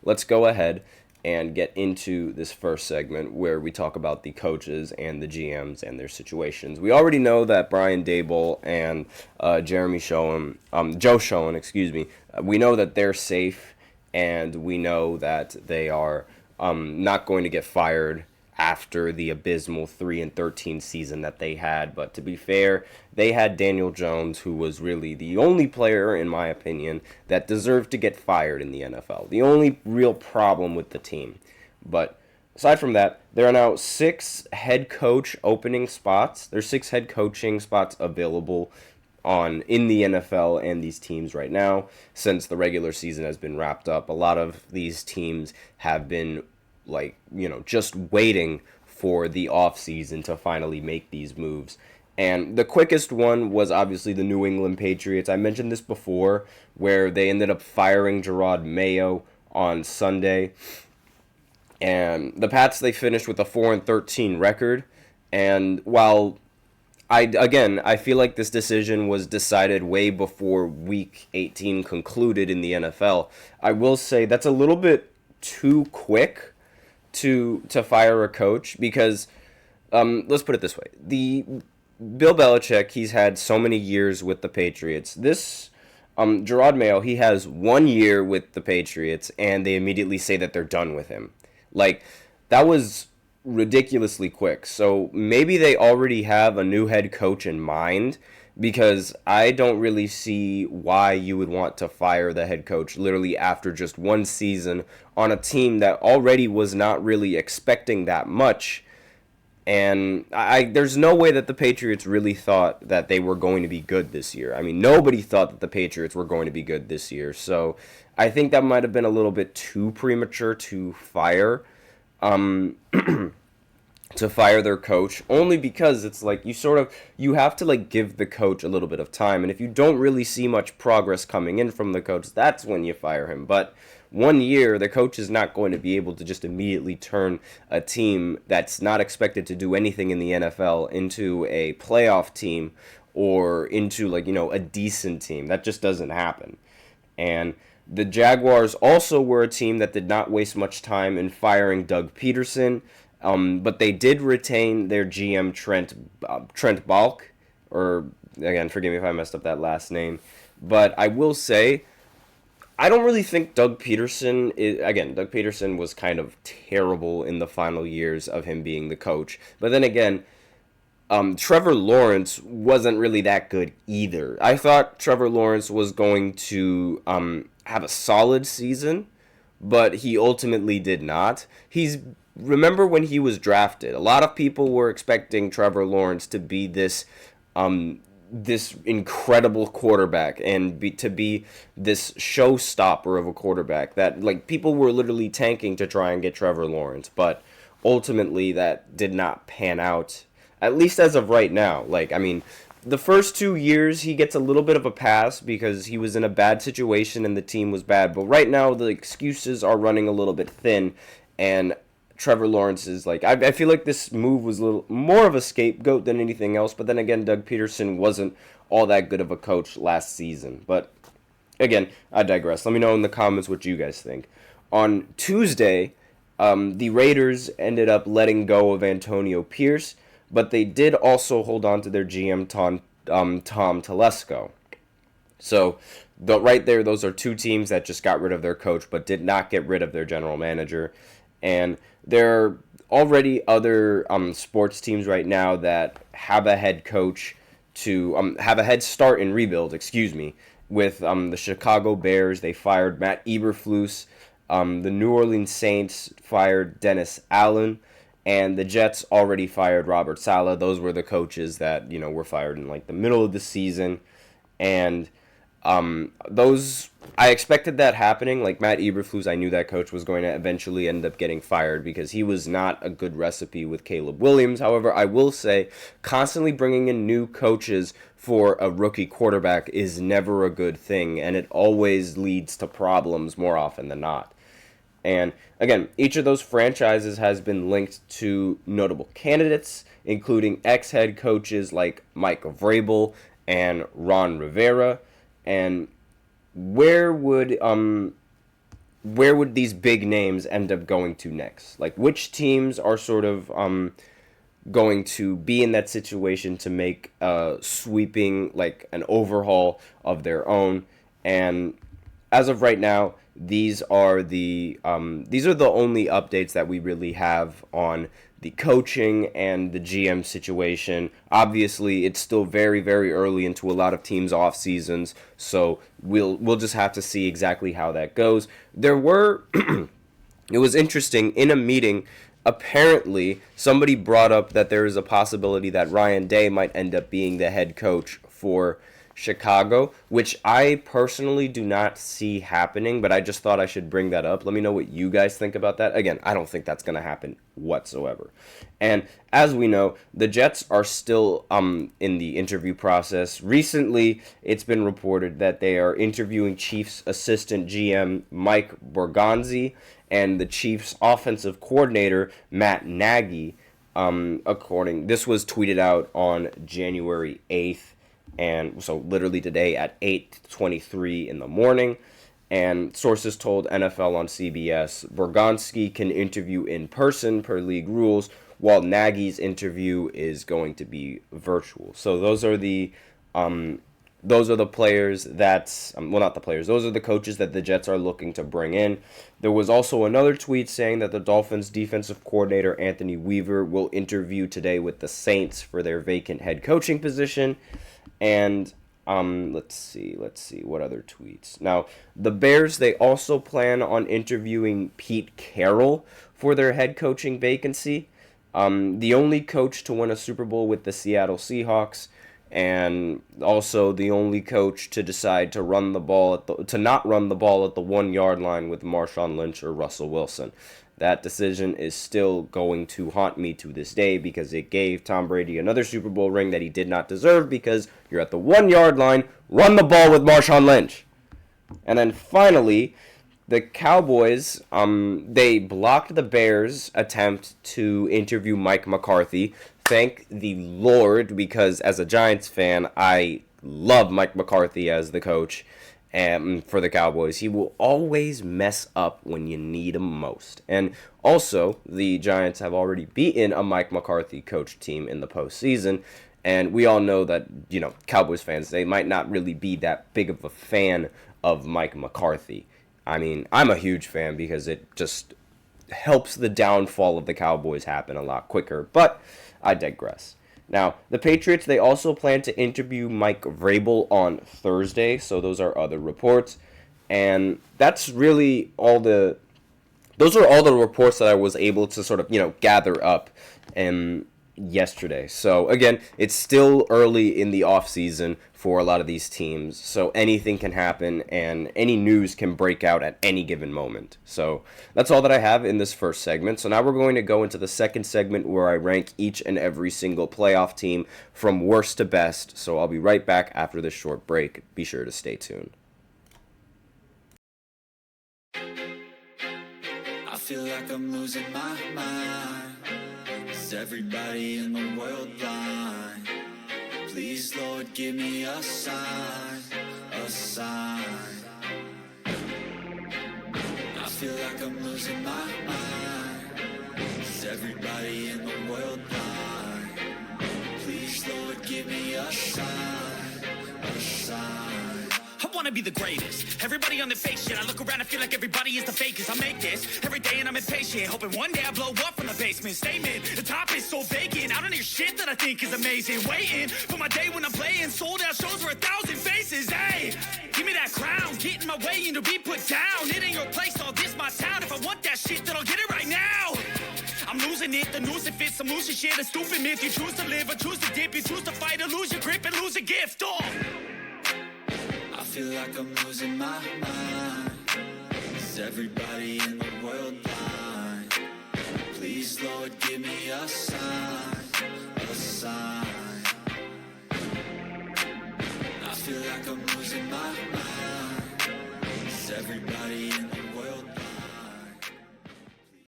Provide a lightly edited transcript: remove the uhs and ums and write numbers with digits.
let's go ahead and get into this first segment where we talk about the coaches and the GMs and their situations. We already know that Brian Daboll and Joe Schoen, we know that they're safe, and we know that they are not going to get fired after the abysmal 3-13 season that they had. But to be fair, they had Daniel Jones, who was really the only player, in my opinion, that deserved to get fired in the NFL. The only real problem with the team. But aside from that, there are now 6 head coach opening spots. There's 6 head coaching spots available in the NFL and these teams right now since the regular season has been wrapped up. A lot of these teams have been just waiting for the offseason to finally make these moves. And the quickest one was obviously the New England Patriots. I mentioned this before, where they ended up firing Gerard Mayo on Sunday. And the Pats, they finished with a 4-13 record. And while I feel like this decision was decided way before Week 18 concluded in the NFL, I will say that's a little bit too quick to fire a coach, because let's put it this way. The Bill Belichick, he's had so many years with the Patriots. This Gerard Mayo, he has 1 year with the Patriots, and they immediately say that they're done with him. That was ridiculously quick. So maybe they already have a new head coach in mind, because I don't really see why you would want to fire the head coach literally after just 1 season on a team that already was not really expecting that much. And there's no way that the Patriots really thought that they were going to be good this year. I mean, nobody thought that the Patriots were going to be good this year. So I think that might have been a little bit too premature to fire their coach, only because it's like you have to give the coach a little bit of time, and if you don't really see much progress coming in from the coach, that's when you fire him. But 1 year, the coach is not going to be able to just immediately turn a team that's not expected to do anything in the NFL into a playoff team or into a decent team. That just doesn't happen. And the Jaguars also were a team that did not waste much time in firing Doug Peterson. But they did retain their GM Trent Balk, or again, forgive me if I messed up that last name. But I will say, I don't really think Doug Peterson was kind of terrible in the final years of him being the coach. But then again, Trevor Lawrence wasn't really that good either. I thought Trevor Lawrence was going to have a solid season, but he ultimately did not. Remember when he was drafted, a lot of people were expecting Trevor Lawrence to be this incredible quarterback and to be this showstopper of a quarterback that people were literally tanking to try and get Trevor Lawrence, but ultimately that did not pan out, at least as of right now. The first 2 years he gets a little bit of a pass because he was in a bad situation and the team was bad, but right now the excuses are running a little bit thin, and Trevor Lawrence is I feel like this move was a little more of a scapegoat than anything else. But then again, Doug Peterson wasn't all that good of a coach last season. But again, I digress. Let me know in the comments what you guys think. On Tuesday, the Raiders ended up letting go of Antonio Pierce, but they did also hold on to their GM Tom Telesco. So right there, those are 2 teams that just got rid of their coach but did not get rid of their general manager. And there are already other sports teams right now that have a head coach to have a head start in rebuild, with the Chicago Bears. They fired Matt Eberflus. The New Orleans Saints fired Dennis Allen. And the Jets already fired Robert Saleh. Those were the coaches that, were fired in the middle of the season. And I expected that happening. Matt Eberflus, I knew that coach was going to eventually end up getting fired because he was not a good recipe with Caleb Williams. However, I will say, constantly bringing in new coaches for a rookie quarterback is never a good thing, and it always leads to problems more often than not. And again, each of those franchises has been linked to notable candidates, including ex-head coaches like Mike Vrabel and Ron Rivera. And where would where would these big names end up going to next? Like, which teams are sort of going to be in that situation to make a sweeping, like an overhaul of their own? And as of right now, these are the only updates that we really have on the coaching and the GM situation. Obviously, it's still very, very early into a lot of teams' off seasons, so we'll just have to see exactly how that goes. There were it was interesting in a meeting. Apparently, somebody brought up that there is a possibility that Ryan Day might end up being the head coach for Chicago, which I personally do not see happening, but I just thought I should bring that up. Let me know what you guys think about that. Again, I don't think that's going to happen whatsoever. And as we know, the Jets are still in the interview process. Recently, it's been reported that they are interviewing Chiefs assistant GM Mike Borgonzi and the Chiefs offensive coordinator Matt Nagy. This was tweeted out on January 8th. And so literally today at 8:23 in the morning. And sources told NFL on CBS, Borgonski can interview in person per league rules, while Nagy's interview is going to be virtual. So those are the players that, not the players, those are the coaches that the Jets are looking to bring in. There was also another tweet saying that the Dolphins defensive coordinator Anthony Weaver will interview today with the Saints for their vacant head coaching position. And let's see what other tweets. Now, the Bears, they also plan on interviewing Pete Carroll for their head coaching vacancy. The only coach to win a Super Bowl with the Seattle Seahawks, and also the only coach to decide to not run the ball at the 1 yard line with Marshawn Lynch or Russell Wilson. That decision is still going to haunt me to this day because it gave Tom Brady another Super Bowl ring that he did not deserve because you're at the 1 yard line, run the ball with Marshawn Lynch. And then finally, the Cowboys, they blocked the Bears' attempt to interview Mike McCarthy. Thank the Lord, because as a Giants fan, I love Mike McCarthy as the coach. For the Cowboys, he will always mess up when you need him most. And also, the Giants have already beaten a Mike McCarthy coached team in the postseason. And we all know that, Cowboys fans, they might not really be that big of a fan of Mike McCarthy. I mean, I'm a huge fan because it just helps the downfall of the Cowboys happen a lot quicker. But I digress. Now, the Patriots, they also plan to interview Mike Vrabel on Thursday, so those are other reports. And that's really those are all the reports that I was able to sort of, gather up yesterday. So, again, it's still early in the offseason for a lot of these teams, so anything can happen and any news can break out at any given moment. So that's all that I have in this first segment. So now we're going to go into the second segment where I rank each and every single playoff team from worst to best. So I'll be right back after this short break. Be sure to stay tuned. I feel like I'm losing my mind. Is everybody in the world blind? Please, Lord, give me a sign, a sign. I feel like I'm losing my mind. Is everybody in the world blind? Please, Lord, give me a sign, a sign. I wanna be the greatest. Everybody on the fake shit. I look around and feel like everybody is the fakest. I make this every day and I'm impatient, hoping one day I blow up from the basement. Statement, the top is so vacant. I don't hear shit that I think is amazing. Waiting for my day when I'm playing sold out shows for 1,000 faces. Hey, give me that crown, get in my way and to be put down. It ain't your place, all this my town. If I want that shit, then I'll get it right now. I'm losing it, the noose it fits. I'm losing shit, a stupid myth. You choose to live or choose to dip. You choose to fight or lose your grip and lose a gift. Oh. I feel like I'm losing my mind. Is everybody in the world blind? Please, Lord, give me a sign, a sign. I feel like I'm losing my mind. Is everybody